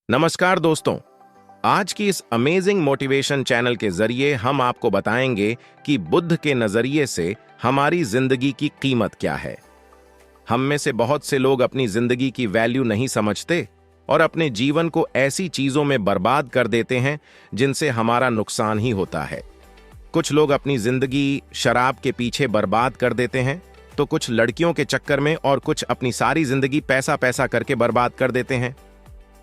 नमस्कार दोस्तों। आज की इस अमेजिंग मोटिवेशन चैनल के जरिए हम आपको बताएंगे कि बुद्ध के नजरिए से हमारी जिंदगी की कीमत क्या है। हम में से बहुत से लोग अपनी जिंदगी की वैल्यू नहीं समझते और अपने जीवन को ऐसी चीजों में बर्बाद कर देते हैं जिनसे हमारा नुकसान ही होता है। कुछ लोग अपनी जिंदगी शराब के पीछे बर्बाद कर देते हैं, तो कुछ लड़कियों के चक्कर में और कुछ अपनी सारी जिंदगी पैसा पैसा करके बर्बाद कर देते हैं।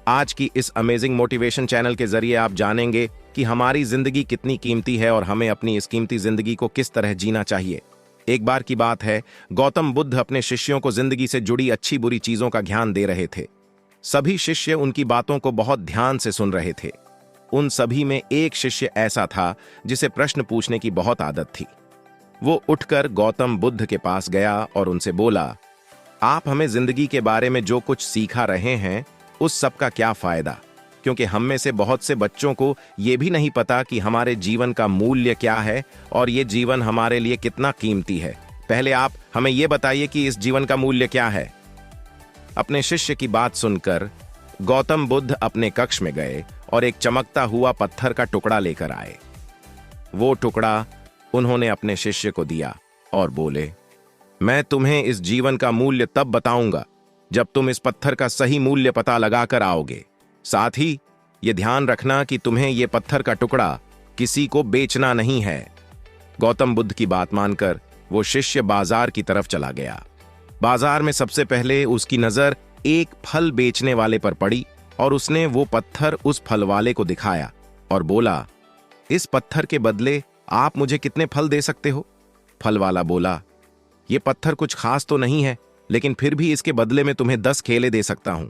आज की इस अमेजिंग मोटिवेशन चैनल के जरिए आप जानेंगे कि हमारी जिंदगी कितनी कीमती है और हमें अपनी इस कीमती जिंदगी को किस तरह जीना चाहिए। एक बार की बात है, गौतम बुद्ध अपने शिष्यों को जिंदगी से जुड़ी अच्छी बुरी चीजों का ज्ञान दे रहे थे। सभी शिष्य उनकी बातों को बहुत ध्यान से सुन रहे थे। उन सभी में एक शिष्य ऐसा था जिसे प्रश्न पूछने की बहुत आदत थी। वो उठकर गौतम बुद्ध के पास गया और उनसे बोला, आप हमें जिंदगी के बारे में जो कुछ सिखा रहे हैं उस सब का क्या फायदा, क्योंकि हम में से बहुत से बच्चों को यह भी नहीं पता कि हमारे जीवन का मूल्य क्या है और ये जीवन हमारे लिए कितना कीमती है। पहले आप हमें यह बताइए कि इस जीवन का मूल्य क्या है। अपने शिष्य की बात सुनकर गौतम बुद्ध अपने कक्ष में गए और एक चमकता हुआ पत्थर का टुकड़ा लेकर आए। वो टुकड़ा उन्होंने अपने शिष्य को दिया और बोले, मैं तुम्हें इस जीवन का मूल्य तब बताऊंगा जब तुम इस पत्थर का सही मूल्य पता लगाकर आओगे। साथ ही यह ध्यान रखना कि तुम्हें यह पत्थर का टुकड़ा किसी को बेचना नहीं है। गौतम बुद्ध की बात मानकर वो शिष्य बाजार की तरफ चला गया। बाजार में सबसे पहले उसकी नजर एक फल बेचने वाले पर पड़ी और उसने वो पत्थर उस फल वाले को दिखाया और बोला, इस पत्थर के बदले आप मुझे कितने फल दे सकते हो? फल वाला बोला, यह पत्थर कुछ खास तो नहीं है, लेकिन फिर भी इसके बदले में तुम्हें 10 केले दे सकता हूं।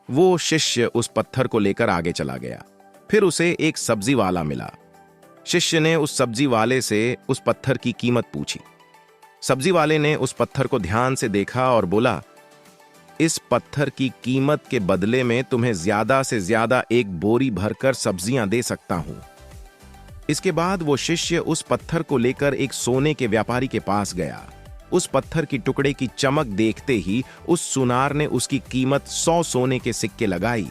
वो शिष्य उस पत्थर को लेकर आगे चला गया। फिर उसे एक सब्जी वाला मिला। शिष्य ने उस सब्जी वाले से उस पत्थर की कीमत पूछी। सब्जी वाले ने उस पत्थर को ध्यान से देखा और बोला, इस पत्थर की कीमत के बदले में तुम्हें ज्यादा से ज्यादा एक बोरी भरकर सब्जियां दे सकता हूं। इसके बाद वो शिष्य उस पत्थर को लेकर एक सोने के व्यापारी के पास गया। उस पत्थर की टुकड़े की चमक देखते ही उस सुनार ने उसकी कीमत 100 सोने के सिक्के लगाई।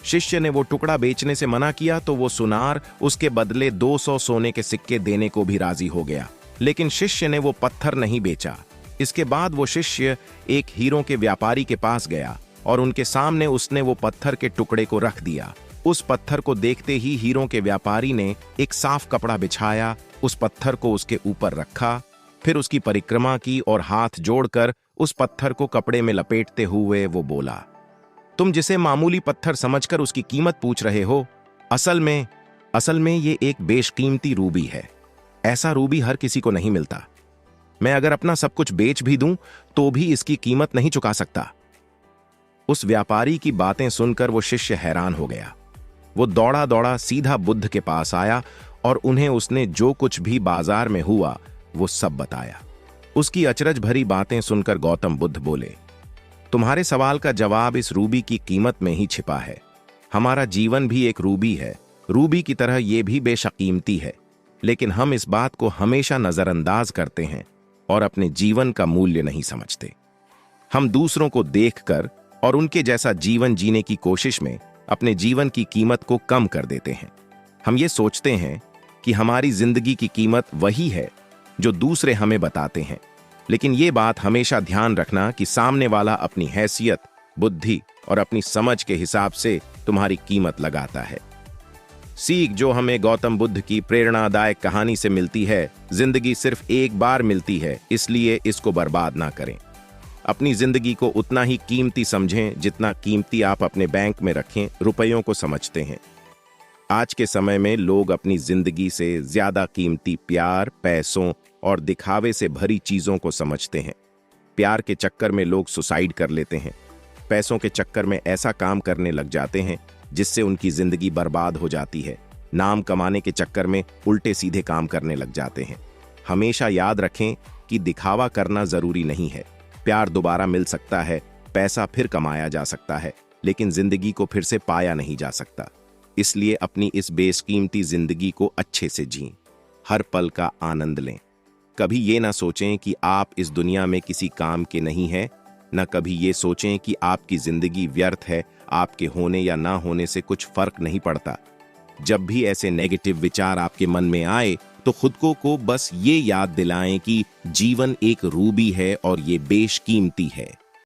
शिष्य ने वो टुकड़ा बेचने से मना किया तो वो सुनार उसके बदले 200 सोने के सिक्के देने को भी राजी हो गया, लेकिन शिष्य ने वो पत्थर नहीं बेचा। इसके बाद वो शिष्य एक हीरों के व्यापारी के पास गया और उनके सामने उसने वो पत्थर के टुकड़े को रख दिया। उस पत्थर को देखते ही हीरों के व्यापारी ने एक साफ कपड़ा बिछाया, उस पत्थर को उसके ऊपर रखा, फिर उसकी परिक्रमा की और हाथ जोड़कर उस पत्थर को कपड़े में लपेटते हुए वो बोला, तुम जिसे मामूली पत्थर समझकर उसकी कीमत पूछ रहे हो, असल में ये एक बेशकीमती रूबी है। ऐसा रूबी हर किसी को नहीं मिलता। मैं अगर अपना सब कुछ बेच भी दूं तो भी इसकी कीमत नहीं चुका सकता। उस व्यापारी की बातें सुनकर वो शिष्य हैरान हो गया। वो दौड़ा दौड़ा सीधा बुद्ध के पास आया और उन्हें उसने जो कुछ भी बाजार में हुआ वो सब बताया। उसकी अचरज भरी बातें सुनकर गौतम बुद्ध बोले, तुम्हारे सवाल का जवाब इस रूबी की कीमत में ही छिपा है। हमारा जीवन भी एक रूबी है। रूबी की तरह यह भी बेशकीमती है, लेकिन हम इस बात को हमेशा नजरअंदाज करते हैं और अपने जीवन का मूल्य नहीं समझते। हम दूसरों को देखकर और उनके जैसा जीवन जीने की कोशिश में अपने जीवन की कीमत को कम कर देते हैं। हम ये सोचते हैं कि हमारी जिंदगी की कीमत वही है जो दूसरे हमें बताते हैं, लेकिन ये बात हमेशा ध्यान रखना कि सामने वाला अपनी हैसियत, बुद्धि और अपनी समझ के हिसाब से तुम्हारी कीमत लगाता है। सीख जो हमें गौतम बुद्ध की प्रेरणादायक कहानी से मिलती है, जिंदगी सिर्फ एक बार मिलती है, इसलिए इसको बर्बाद ना करें। अपनी जिंदगी को उतना ही कीमती समझें जितना कीमती आप अपने बैंक में रखें रुपयों को समझते हैं। आज के समय में लोग अपनी जिंदगी से ज्यादा कीमती प्यार, पैसों और दिखावे से भरी चीजों को समझते हैं। प्यार के चक्कर में लोग सुसाइड कर लेते हैं। पैसों के चक्कर में ऐसा काम करने लग जाते हैं जिससे उनकी जिंदगी बर्बाद हो जाती है। नाम कमाने के चक्कर में उल्टे सीधे काम करने लग जाते हैं। हमेशा याद रखें कि दिखावा करना जरूरी नहीं है। प्यार दोबारा मिल सकता है, पैसा फिर कमाया जा सकता है, लेकिन जिंदगी को फिर से पाया नहीं जा सकता। इसलिए अपनी इस बेशकीमती जिंदगी को अच्छे से जीं, हर पल का आनंद लें। कभी ये ना सोचें कि आप इस दुनिया में किसी काम के नहीं हैं, न कभी ये सोचें कि आपकी जिंदगी व्यर्थ है आपके होने या ना होने से कुछ फर्क नहीं पड़ता। जब भी ऐसे नेगेटिव विचार आपके मन में आए तो खुद को बस ये याद दिलाएं कि जीवन एक रूबी है और ये बेशकीमती है।